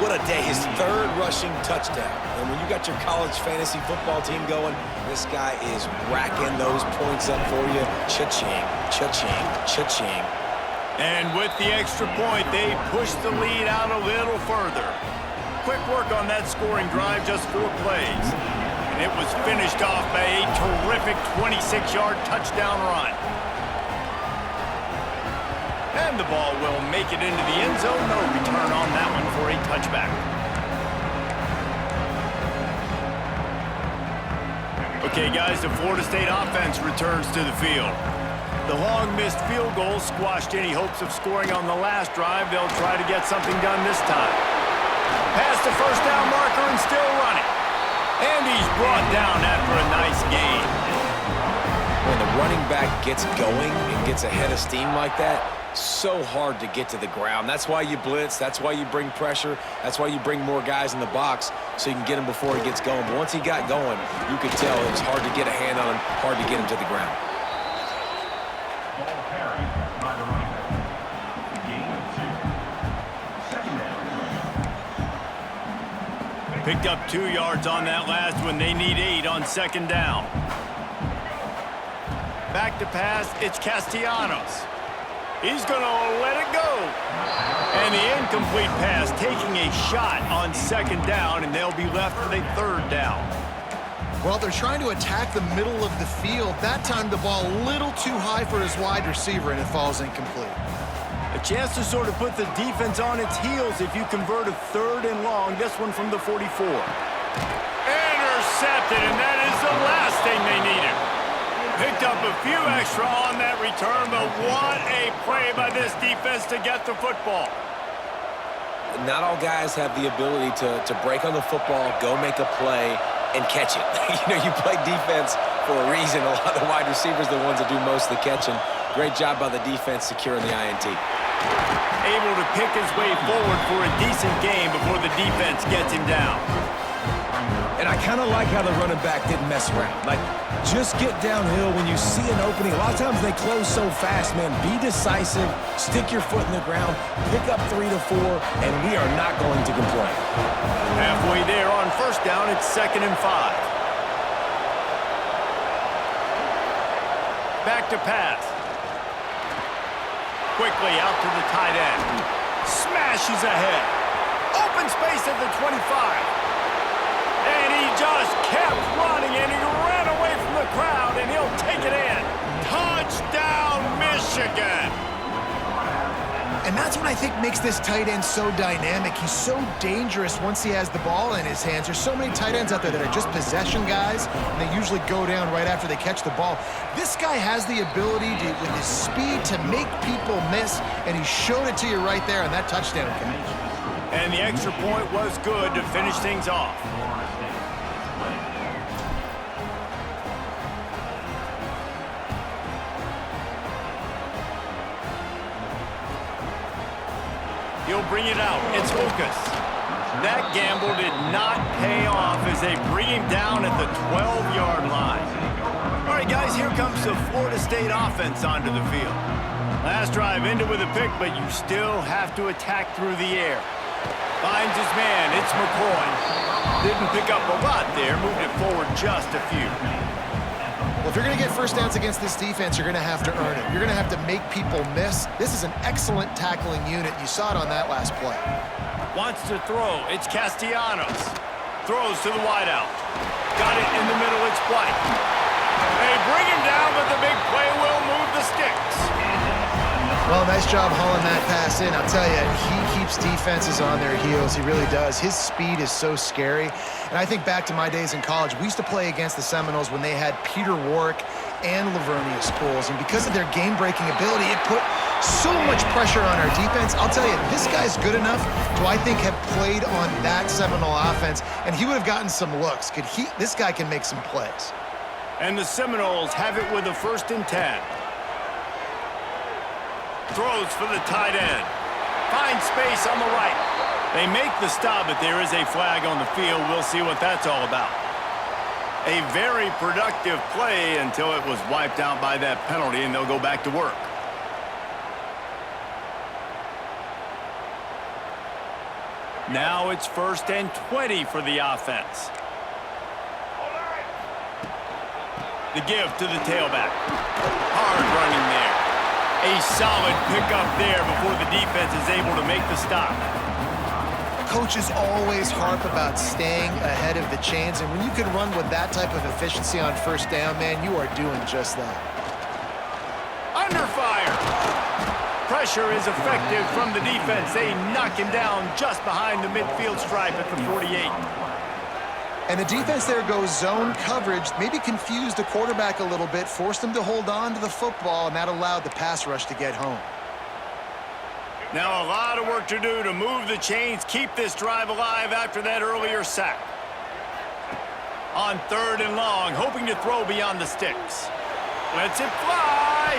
Speaker 2: What a day. His third rushing touchdown. And when you got your college fantasy football team going, this guy is racking those points up for you. Cha-ching, cha-ching, cha-ching.
Speaker 1: And with the extra point, they push the lead out a little further. Quick work on that scoring drive, just 4 plays. And it was finished off by a terrific 26-yard touchdown run. And the ball will make it into the end zone. No return on that one for a touchback. Okay, guys, the Florida State offense returns to the field. The long missed field goal squashed any hopes of scoring on the last drive. They'll try to get something done this time. Past the first down marker and still running. And he's brought down after a nice gain.
Speaker 2: When the running back gets going and gets ahead of steam like that, so hard to get to the ground. That's why you blitz. That's why you bring pressure. That's why you bring more guys in the box so you can get him before he gets going. But once he got going, you could tell it was hard to get a hand on him, hard to get him to the ground.
Speaker 4: Ball carried by the running back. Gain of 2. Second down.
Speaker 1: Picked up 2 yards on that last one. They need 8 on second down. Back to pass. It's Castellanos. He's going to let it go. And the incomplete pass taking a shot on second down, and they'll be left with a third down.
Speaker 3: Well, they're trying to attack the middle of the field. That time the ball a little too high for his wide receiver, and it falls incomplete.
Speaker 1: A chance to sort of put the defense on its heels if you convert a 3rd and long. This one from the 44. Intercepted, and that is the last thing they needed. Picked up a few extra on that return, but what a play by this defense to get the football.
Speaker 2: Not all guys have the ability to break on the football, go make a play, and catch it. You play defense for a reason. A lot of the wide receivers are the ones that do most of the catching. Great job by the defense securing the INT.
Speaker 1: Able to pick his way forward for a decent game before the defense gets him down.
Speaker 5: And I kind of like how the running back didn't mess around. Like, just get downhill when you see an opening. A lot of times they close so fast, man. Be decisive, stick your foot in the ground, pick up 3 to 4, and we are not going to complain.
Speaker 1: Halfway there on first down, it's 2nd and 5. Back to pass. Quickly out to the tight end. Smashes ahead. Open space at the 25. And he just kept running, and he ran away from the crowd, and he'll take it in. Touchdown, Michigan!
Speaker 3: And that's what I think makes this tight end so dynamic. He's so dangerous once he has the ball in his hands. There's so many tight ends out there that are just possession guys, and they usually go down right after they catch the ball. This guy has the ability to, with his speed, to make people miss, and he showed it to you right there on that touchdown catch.
Speaker 1: And the extra point was good to finish things off. He'll bring it out. It's Lucas. That gamble did not pay off as they bring him down at the 12-yard line. All right, guys, here comes the Florida State offense onto the field. Last drive ended with a pick, but you still have to attack through the air. Finds his man. It's McCoy. Didn't pick up a lot there. Moved it forward just a few.
Speaker 3: Well, if you're going to get first downs against this defense, you're going to have to earn it. You're going to have to make people miss. This is an excellent tackling unit. You saw it on that last play.
Speaker 1: Wants to throw. It's Castellanos. Throws to the wideout. Got it in the middle. It's White. They bring him down, but the big play will move the sticks.
Speaker 3: Well, nice job hauling that pass in. I'll tell you, he keeps defenses on their heels. He really does. His speed is so scary. And I think back to my days in college, we used to play against the Seminoles when they had Peter Warwick and Lavernia schools. And because of their game-breaking ability, it put so much pressure on our defense. I'll tell you, this guy's good enough to, I think, have played on that Seminole offense, and he would have gotten some looks. This guy can make some plays.
Speaker 1: And the Seminoles have it with a 1st and 10. Throws for the tight end. Finds space on the right. They make the stop, but there is a flag on the field. We'll see what that's all about. A very productive play until it was wiped out by that penalty, and they'll go back to work. Now it's 1st and 20 for the offense. The give to the tailback. Hard running there. A solid pickup there before the defense is able to make the stop.
Speaker 3: Coaches always harp about staying ahead of the chains, and when you can run with that type of efficiency on 1st down, man, you are doing just that.
Speaker 1: Under fire. Pressure is effective from the defense. They knock him down just behind the midfield stripe at the 48.
Speaker 3: And the defense there goes zone coverage, maybe confused the quarterback a little bit, forced him to hold on to the football, and that allowed the pass rush to get home.
Speaker 1: Now a lot of work to do to move the chains, keep this drive alive after that earlier sack. On 3rd and long, hoping to throw beyond the sticks. Lets it fly!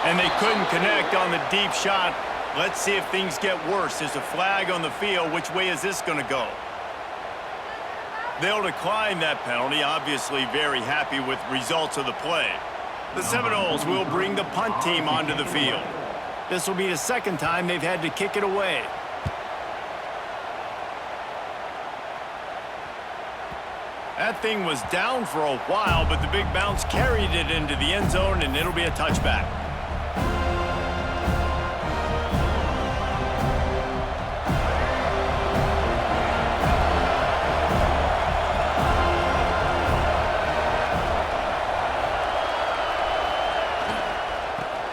Speaker 1: And they couldn't connect on the deep shot. Let's see if things get worse. There's a flag on the field. Which way is this going to go? They'll decline that penalty, obviously very happy with results of the play. The Seminoles will bring the punt team onto the field. This will be the 2nd time they've had to kick it away. That thing was down for a while, but the big bounce carried it into the end zone, and it'll be a touchback.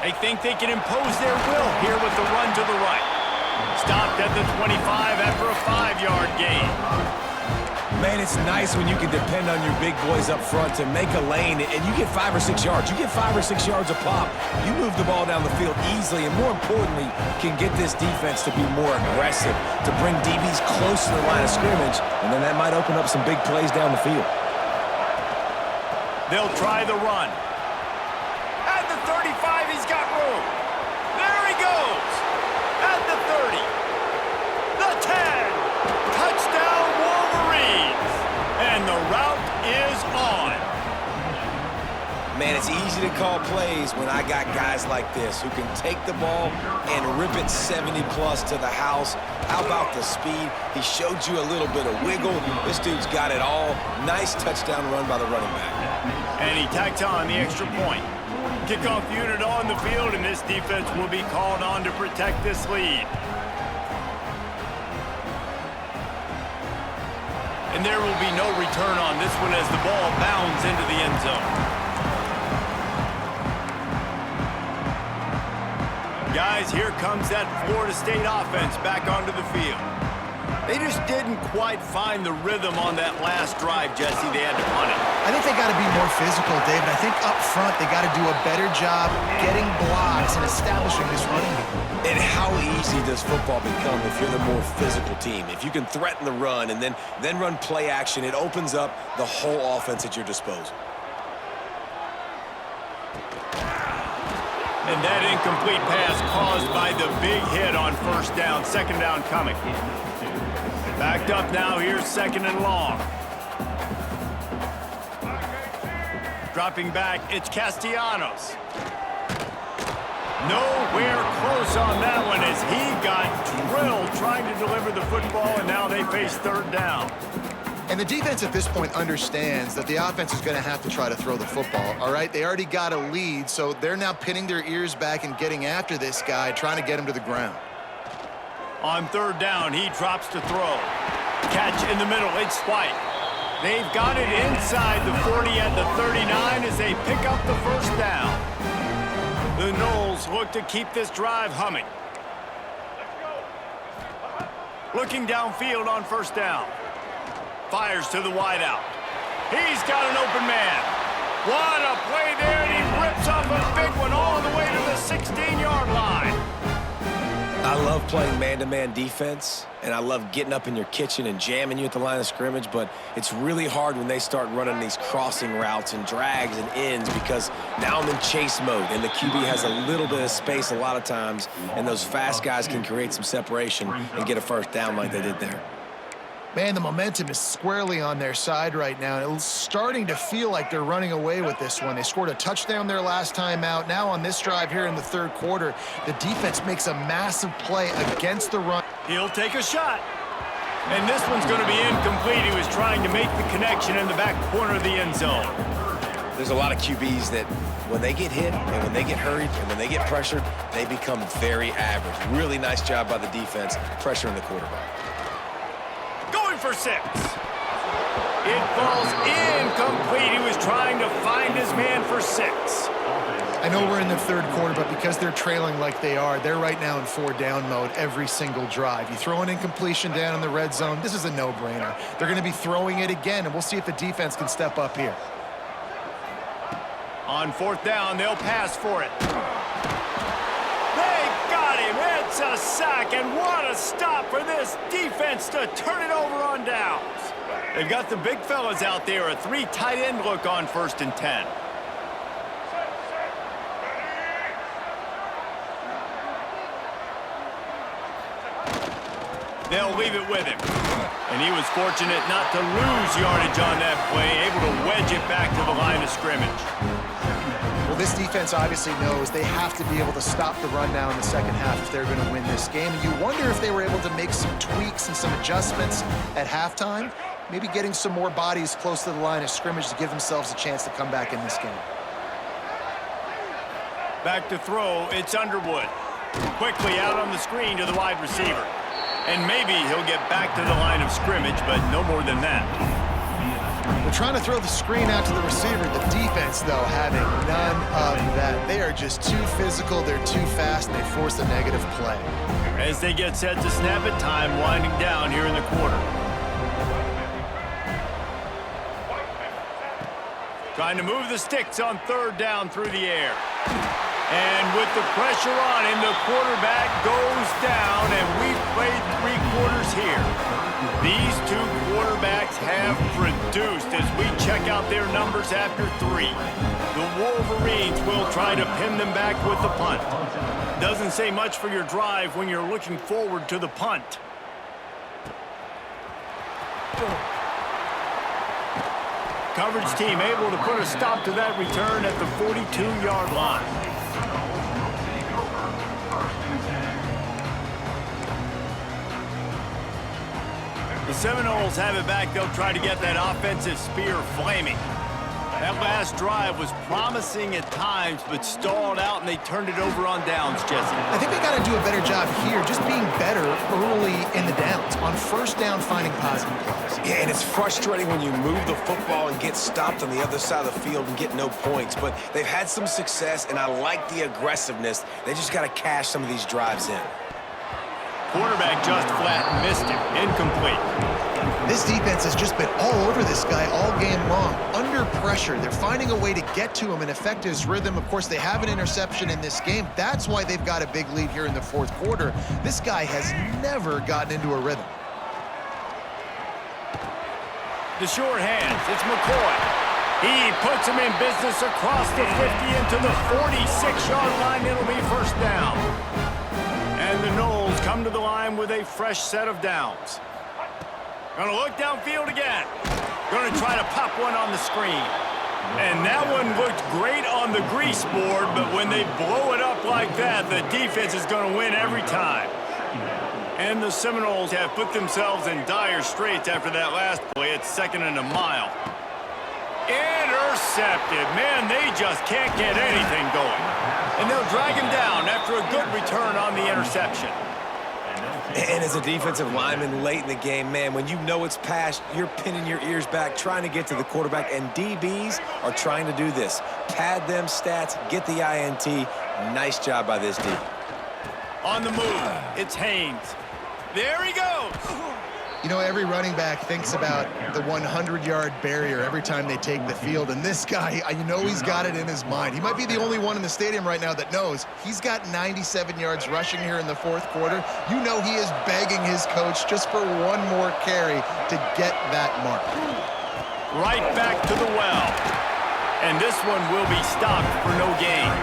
Speaker 1: They think they can impose their will here with the run to the right. Stopped at the 25 after a 5-yard gain.
Speaker 5: Man, it's nice when you can depend on your big boys up front to make a lane, and you get 5 or 6 yards. You get 5 or 6 yards a pop. You move the ball down the field easily, and more importantly, can get this defense to be more aggressive, to bring DBs close to the line of scrimmage, and then that might open up some big plays down the field.
Speaker 1: They'll try the run. At the 35, he's got room. There he goes. At the 30. The 10. Touchdown, Wolverines. And the route is on.
Speaker 2: Man, it's easy to call plays when I got guys like this who can take the ball and rip it 70-plus to the house. How about the speed? He showed you a little bit of wiggle. This dude's got it all. Nice touchdown run by the running back.
Speaker 1: And he tacked on the extra point. Kickoff unit on the field, and this defense will be called on to protect this lead. And there will be no return on this one as the ball bounds into the end zone. Guys, guys, here comes that Florida State offense back onto the field. They just didn't quite find the rhythm on that last drive, Jesse. They had to punt it.
Speaker 3: I think they got to be more physical, David. I think up front they got to do a better job getting blocks and establishing this running game.
Speaker 2: And how easy does football become if you're the more physical team? If you can threaten the run and then run play action, it opens up the whole offense at your disposal.
Speaker 1: And that incomplete pass caused by the big hit on first down. Second down coming. Backed up now, here's second and long. Dropping back, it's Castellanos. Nowhere close on that one as he got drilled trying to deliver the football, and now they face third down.
Speaker 3: And the defense at this point understands that the offense is going to have to try to throw the football, all right? They already got a lead, so they're now pinning their ears back and getting after this guy, trying to get him to the ground.
Speaker 1: On third down, he drops to throw. Catch in the middle, it's White. They've got it inside the 40 at the 39 as they pick up the first down. The Noles look to keep this drive humming. Looking downfield on first down. Fires to the wideout. He's got an open man. What a play there, and he rips off a big one all the way to the 16-yard line.
Speaker 2: I love playing man-to-man defense, and I love getting up in your kitchen and jamming you at the line of scrimmage, but it's really hard when they start running these crossing routes and drags and ends because now I'm in chase mode, and the QB has a little bit of space a lot of times, and those fast guys can create some separation and get a first down like they did there.
Speaker 3: Man, the momentum is squarely on their side right now. It's starting to feel like they're running away with this one. They scored a touchdown their last time out. Now on this drive here in the third quarter, the defense makes a massive play against the run.
Speaker 1: He'll take a shot. And this one's going to be incomplete. He was trying to make the connection in the back corner of the end zone.
Speaker 2: There's a lot of QBs that when they get hit and when they get hurried and when they get pressured, they become very average. Really nice job by the defense pressuring the quarterback.
Speaker 1: Going for 6. It falls incomplete. He was trying to find his man for 6.
Speaker 3: I know we're in the third quarter, but because they're trailing like they are, they're right now in 4-down mode every single drive. You throw an incompletion down in the red zone, this is a no-brainer. They're going to be throwing it again, and we'll see if the defense can step up here.
Speaker 1: On fourth down, they'll pass for it. They got him. It's a sack, and what a stop for this defense to turn it over on downs. They've got the big fellas out there, a 3 tight end look on 1st and 10. They'll leave it with him. And he was fortunate not to lose yardage on that play, able to wedge it back to the line of scrimmage.
Speaker 3: Well, this defense obviously knows they have to be able to stop the run now in the second half if they're going to win this game. And you wonder if they were able to make some tweaks and some adjustments at halftime, maybe getting some more bodies close to the line of scrimmage to give themselves a chance to come back in this game.
Speaker 1: Back to throw, it's Underwood. Quickly out on the screen to the wide receiver. And maybe he'll get back to the line of scrimmage, but no more than that.
Speaker 3: They're trying to throw the screen out to the receiver. The defense, though, having none of that. They are just too physical, they're too fast, and they force a negative play.
Speaker 1: As they get set to snap it, time winding down here in the quarter. Trying to move the sticks on third down through the air. And with the pressure on him, the quarterback goes down, and we've played 3 quarters here. These 2 quarterbacks have produced as we check out their numbers after 3. The Wolverines will try to pin them back with the punt. Doesn't say much for your drive when you're looking forward to the punt. Coverage team able to put a stop to that return at the 42-yard line. The Seminoles have it back. They'll try to get that offensive spear flaming. That last drive was promising at times, but stalled out, and they turned it over on downs, Jesse.
Speaker 3: I think they got to do a better job here, just being better early in the downs, on first down finding positive plays.
Speaker 5: Yeah, and it's frustrating when you move the football and get stopped on the other side of the field and get no points. But they've had some success, and I like the aggressiveness. They just got to cash some of these drives in.
Speaker 1: Quarterback just flat missed him. Incomplete.
Speaker 3: This defense has just been all over this guy all game long. Under pressure, they're finding a way to get to him and affect his rhythm. Of course, they have an interception in this game. That's why they've got a big lead here in the fourth quarter. This guy has never gotten into a rhythm.
Speaker 1: The short hands, it's McCoy. He puts him in business across the 50 into the 46-yard line. It'll be first down. And the Knowles come to the line with a fresh set of downs. Gonna look downfield again. Gonna try to pop one on the screen. And that one looked great on the grease board, but when they blow it up like that, the defense is gonna win every time. And the Seminoles have put themselves in dire straits after that last play. It's 2nd and a mile. Intercepted. Man, they just can't get anything going. And they'll drag him down after a good return on the interception.
Speaker 5: And as a defensive lineman late in the game, man, when you know it's past, you're pinning your ears back, trying to get to the quarterback, and DBs are trying to do this. Pad them stats, get the INT. Nice job by this D.
Speaker 1: On the move, it's Haynes. There he goes.
Speaker 3: You know, every running back thinks about the 100-yard barrier every time they take the field, and this guy, you know he's got it in his mind. He might be the only one in the stadium right now that knows he's got 97 yards rushing here in the fourth quarter. You know he is begging his coach just for one more carry to get that mark.
Speaker 1: Right back to the well. And this one will be stopped for no gain.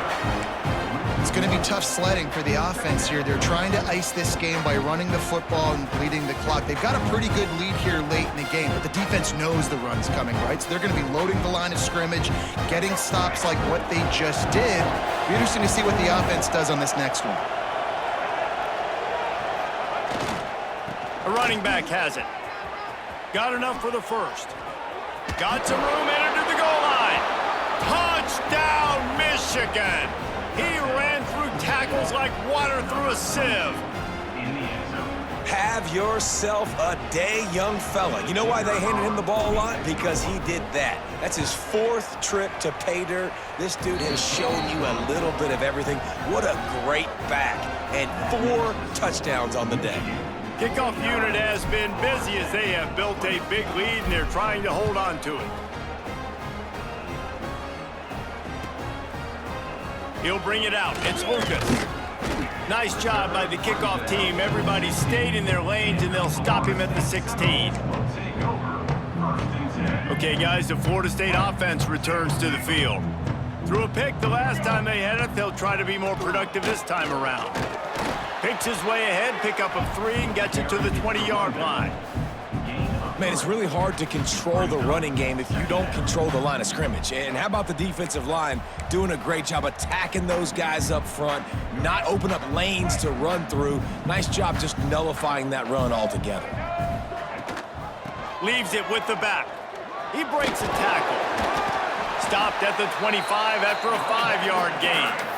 Speaker 3: It's going to be tough sledding for the offense here. They're trying to ice this game by running the football and bleeding the clock. They've got a pretty good lead here late in the game, but the defense knows the run's coming, right? So they're going to be loading the line of scrimmage, getting stops like what they just did. It'll be interesting to see what the offense does on this next one.
Speaker 1: A running back has it. Got enough for the first. Got some room, entered to the goal line. Touchdown, Michigan! He ran through tackles like water through a sieve.
Speaker 5: Have yourself a day, young fella. You know why they handed him the ball a lot? Because he did that. That's his 4th trip to pay dirt. This dude has shown you a little bit of everything. What a great back. And 4 touchdowns on the day.
Speaker 1: Kickoff unit has been busy as they have built a big lead, and they're trying to hold on to it. He'll bring it out. It's Lucas. Nice job by the kickoff team. Everybody stayed in their lanes, and they'll stop him at the 16. Okay, guys, the Florida State offense returns to the field. Threw a pick the last time they had it. They'll try to be more productive this time around. Picks his way ahead, pick up a 3, and gets it to the 20-yard line.
Speaker 5: Man, it's really hard to control the running game if you don't control the line of scrimmage. And how about the defensive line doing a great job attacking those guys up front, not open up lanes to run through. Nice job just nullifying that run altogether.
Speaker 1: Leaves it with the back. He breaks a tackle. Stopped at the 25 after a 5-yard gain.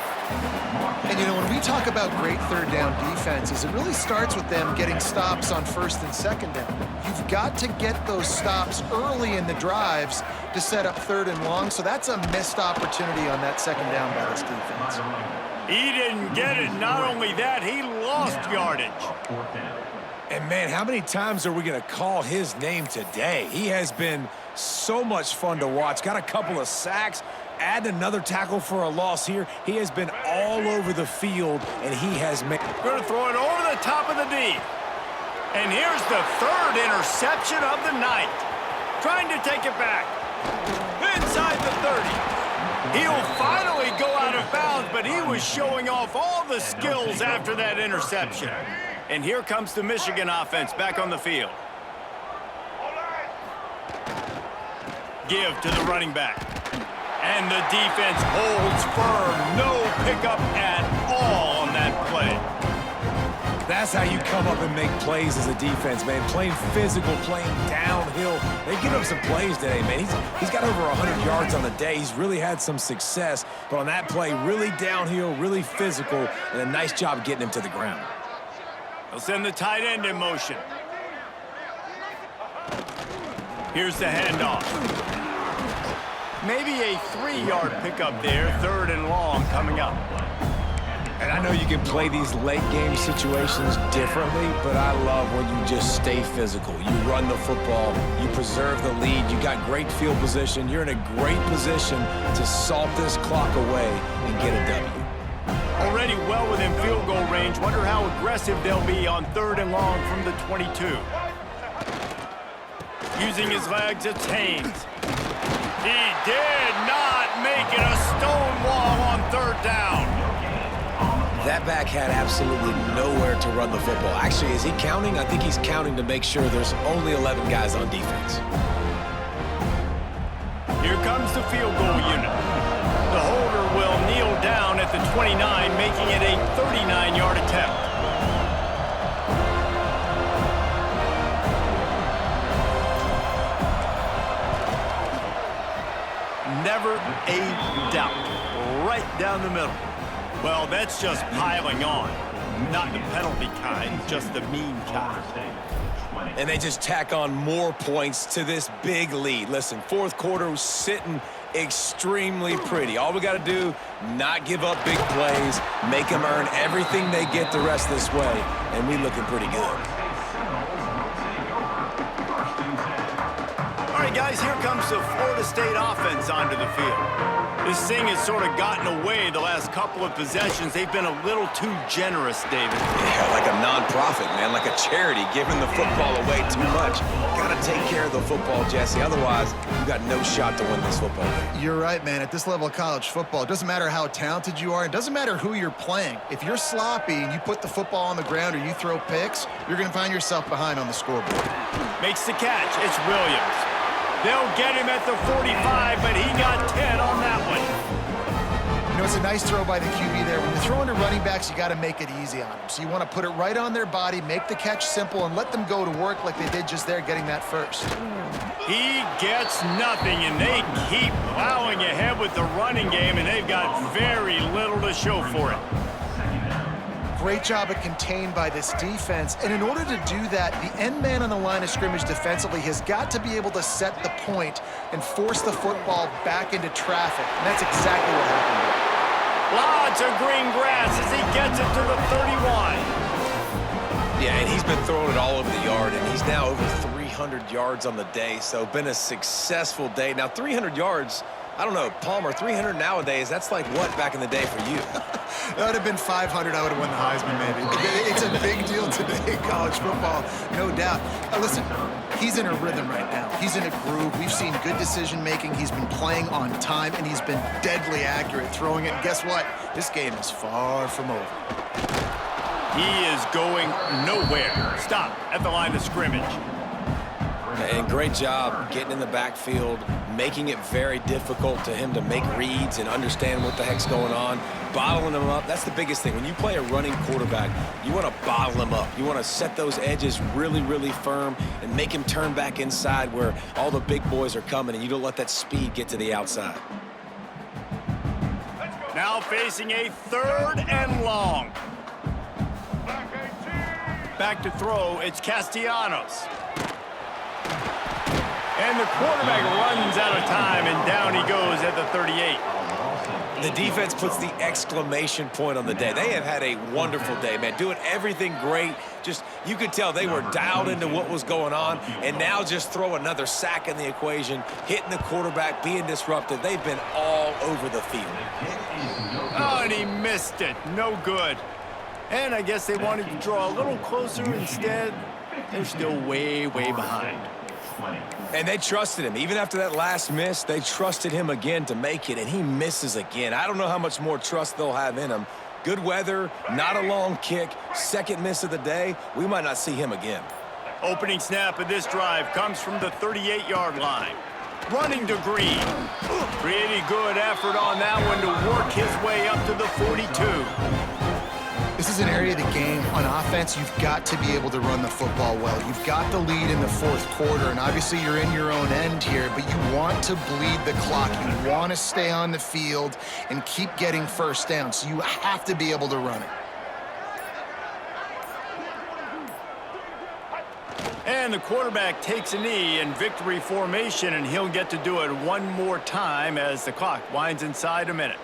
Speaker 3: And, you know, when we talk about great third down defenses, it really starts with them getting stops on first and second down. You've got to get those stops early in the drives to set up 3rd and long, so that's a missed opportunity on that second down by this defense.
Speaker 1: He didn't get it. Not only that, he lost yardage.
Speaker 5: And, man, how many times are we going to call his name today? He has been so much fun to watch. Got a couple of sacks. Add another tackle for a loss here. He has been all over the field, and he has made...
Speaker 1: Going to throw it over the top of the D. And here's the 3rd interception of the night. Trying to take it back. Inside the 30. He'll finally go out of bounds, but he was showing off all the skills after that interception. And here comes the Michigan offense back on the field. Give to the running back. And the defense holds firm. No pickup at all on that play.
Speaker 5: That's how you come up and make plays as a defense, man. Playing physical, playing downhill. They give up some plays today, man. He's got over 100 yards on the day. He's really had some success. But on that play, really downhill, really physical, and a nice job getting him to the ground.
Speaker 1: They'll send the tight end in motion. Here's the handoff. Maybe a 3-yard pickup there, 3rd and long coming up.
Speaker 5: And I know you can play these late-game situations differently, but I love when you just stay physical. You run the football, you preserve the lead, you got great field position. You're in a great position to salt this clock away and get a W.
Speaker 1: Already well within field goal range. Wonder how aggressive they'll be on 3rd and long from the 22. Using his legs, it's Haynes. He did not make it a stone wall on 3rd down.
Speaker 2: That back had absolutely nowhere to run the football. Actually, is he counting? I think he's counting to make sure there's only 11 guys on defense.
Speaker 1: Here comes the field goal unit. The holder will kneel down at the 29, making it a 39-yard attempt. Never a doubt. Right down the middle. Well, that's just piling on. Not the penalty kind, just the mean kind.
Speaker 5: And they just tack on more points to this big lead. Listen, 4th quarter was sitting extremely pretty. All we got to do, not give up big plays, make them earn everything they get the rest of this way, and we looking pretty good.
Speaker 1: All right, guys, here comes the Florida State offense onto the field. This thing has sort of gotten away the last couple of possessions. They've been a little too generous, David.
Speaker 2: Yeah, like a non-profit, man, like a charity, giving the football away too much. Got to take care of the football, Jesse. Otherwise, you got no shot to win this football game.
Speaker 3: You're right, man. At this level of college football, it doesn't matter how talented you are. It doesn't matter who you're playing. If you're sloppy and you put the football on the ground or you throw picks, you're going to find yourself behind on the scoreboard.
Speaker 1: Makes the catch. It's Williams. They'll get him at the 45, but he got 10 on that one.
Speaker 3: You know, it's a nice throw by the QB there. When you're throwing to running backs, you got to make it easy on them. So you want to put it right on their body, make the catch simple, and let them go to work like they did just there, getting that first.
Speaker 1: He gets nothing, and they keep plowing ahead with the running game, and they've got very little to show for it.
Speaker 3: Great job at contained by this defense. And in order to do that, the end man on the line of scrimmage defensively has got to be able to set the point and force the football back into traffic. And that's exactly what happened there.
Speaker 1: Lots of green grass as he gets it to the 31.
Speaker 2: Yeah, and he's been throwing it all over the yard, and he's now over 300 yards on the day, so been a successful day. Now, 300 yards, I don't know, Palmer, 300 nowadays, that's like what back in the day for you?
Speaker 3: That would have been 500. I would have won the Heisman, maybe. It's a big deal today in college football, no doubt. Listen, he's in a rhythm right now. He's in a groove. We've seen good decision-making. He's been playing on time, and he's been deadly accurate throwing it. And guess what? This game is far from over.
Speaker 1: He is going nowhere. Stop at the line of scrimmage.
Speaker 2: And great job getting in the backfield, making it very difficult to him to make reads and understand what the heck's going on, bottling him up. That's the biggest thing. When you play a running quarterback, you want to bottle him up. You want to set those edges really, really firm and make him turn back inside where all the big boys are coming, and you don't let that speed get to the outside.
Speaker 1: Now facing a 3rd and long. Back to throw, it's Castellanos. And the quarterback runs out of time, and down he goes at the 38.
Speaker 2: The defense puts the exclamation point on the day. They have had a wonderful day, man, doing everything great. Just, you could tell they were dialed into what was going on, and now just throw another sack in the equation, hitting the quarterback, being disruptive. They've been all over the field.
Speaker 1: Oh, and he missed it. No good. And I guess they wanted to draw a little closer instead. They're still way, way behind.
Speaker 5: And they trusted him. Even after that last miss, they trusted him again to make it, and he misses again. I don't know how much more trust they'll have in him. Good weather, not a long kick, second miss of the day. We might not see him again.
Speaker 1: Opening snap of this drive comes from the 38-yard line. Running to Green. Pretty good effort on that one to work his way up to the 42.
Speaker 3: This is an area of the game. On offense, you've got to be able to run the football well. You've got the lead in the fourth quarter, and obviously you're in your own end here, but you want to bleed the clock. You want to stay on the field and keep getting first down, so you have to be able to run it.
Speaker 1: And the quarterback takes a knee in victory formation, and he'll get to do it one more time as the clock winds inside a minute.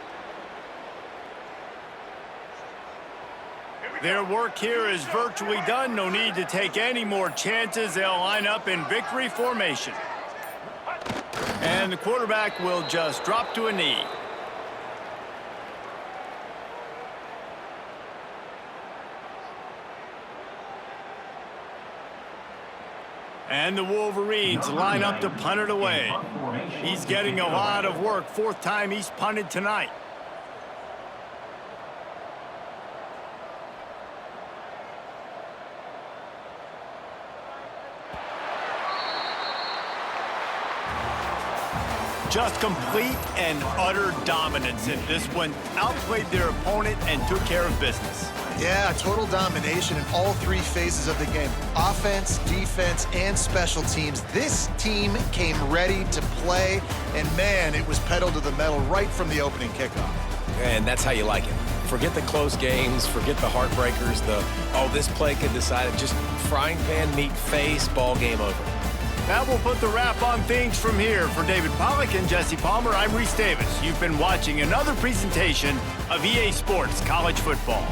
Speaker 1: Their work here is virtually done. No need to take any more chances. They'll line up in victory formation. And the quarterback will just drop to a knee. And the Wolverines line up to punt it away. He's getting a lot of work. Fourth time he's punted tonight. Just complete and utter dominance in this one. Outplayed their opponent and took care of business.
Speaker 3: Yeah, total domination in all three phases of the game. Offense, defense, and special teams. This team came ready to play, and man, it was pedal to the metal right from the opening kickoff.
Speaker 2: And that's how you like it. Forget the close games, forget the heartbreakers, this play could decide it. Just frying pan, meat face, ball game over.
Speaker 1: That will put the wrap on things from here. For David Pollack and Jesse Palmer, I'm Reese Davis. You've been watching another presentation of EA Sports College Football.